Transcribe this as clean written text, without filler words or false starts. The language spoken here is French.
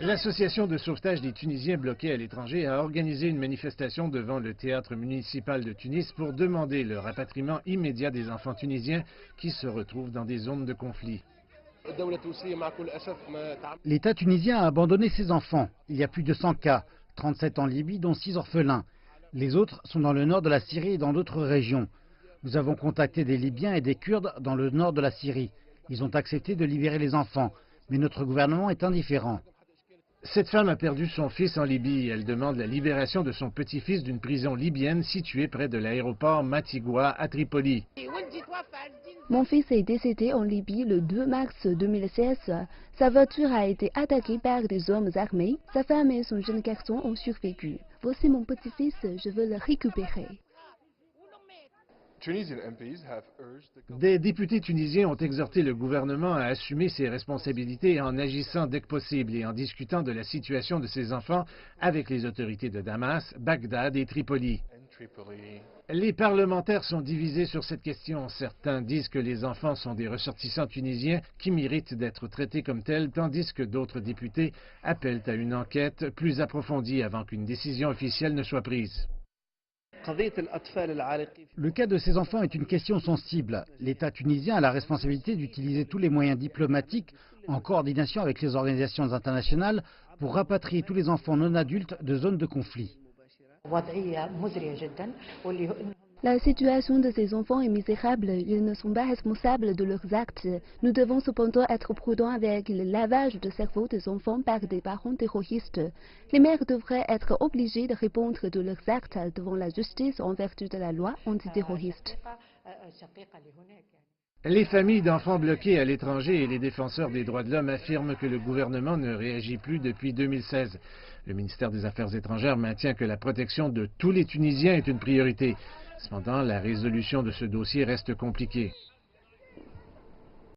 L'association de sauvetage des Tunisiens bloqués à l'étranger a organisé une manifestation devant le théâtre municipal de Tunis pour demander le rapatriement immédiat des enfants tunisiens qui se retrouvent dans des zones de conflit. L'État tunisien a abandonné ses enfants. Il y a plus de 100 cas, 37 en Libye, dont 6 orphelins. Les autres sont dans le nord de la Syrie et dans d'autres régions. Nous avons contacté des Libyens et des Kurdes dans le nord de la Syrie. Ils ont accepté de libérer les enfants, mais notre gouvernement est indifférent. Cette femme a perdu son fils en Libye. Elle demande la libération de son petit-fils d'une prison libyenne située près de l'aéroport Matigua à Tripoli. Mon fils est décédé en Libye le 2 mars 2016. Sa voiture a été attaquée par des hommes armés. Sa femme et son jeune garçon ont survécu. Voici mon petit-fils, je veux le récupérer. Des députés tunisiens ont exhorté le gouvernement à assumer ses responsabilités en agissant dès que possible et en discutant de la situation de ses enfants avec les autorités de Damas, Bagdad et Tripoli. Les parlementaires sont divisés sur cette question. Certains disent que les enfants sont des ressortissants tunisiens qui méritent d'être traités comme tels, tandis que d'autres députés appellent à une enquête plus approfondie avant qu'une décision officielle ne soit prise. Le cas de ces enfants est une question sensible. L'État tunisien a la responsabilité d'utiliser tous les moyens diplomatiques en coordination avec les organisations internationales pour rapatrier tous les enfants non adultes de zones de conflit. La situation de ces enfants est misérable. Ils ne sont pas responsables de leurs actes. Nous devons cependant être prudents avec le lavage de cerveau des enfants par des parents terroristes. Les mères devraient être obligées de répondre de leurs actes devant la justice en vertu de la loi antiterroriste. Les familles d'enfants bloqués à l'étranger et les défenseurs des droits de l'homme affirment que le gouvernement ne réagit plus depuis 2016. Le ministère des Affaires étrangères maintient que la protection de tous les Tunisiens est une priorité. Cependant, la résolution de ce dossier reste compliquée.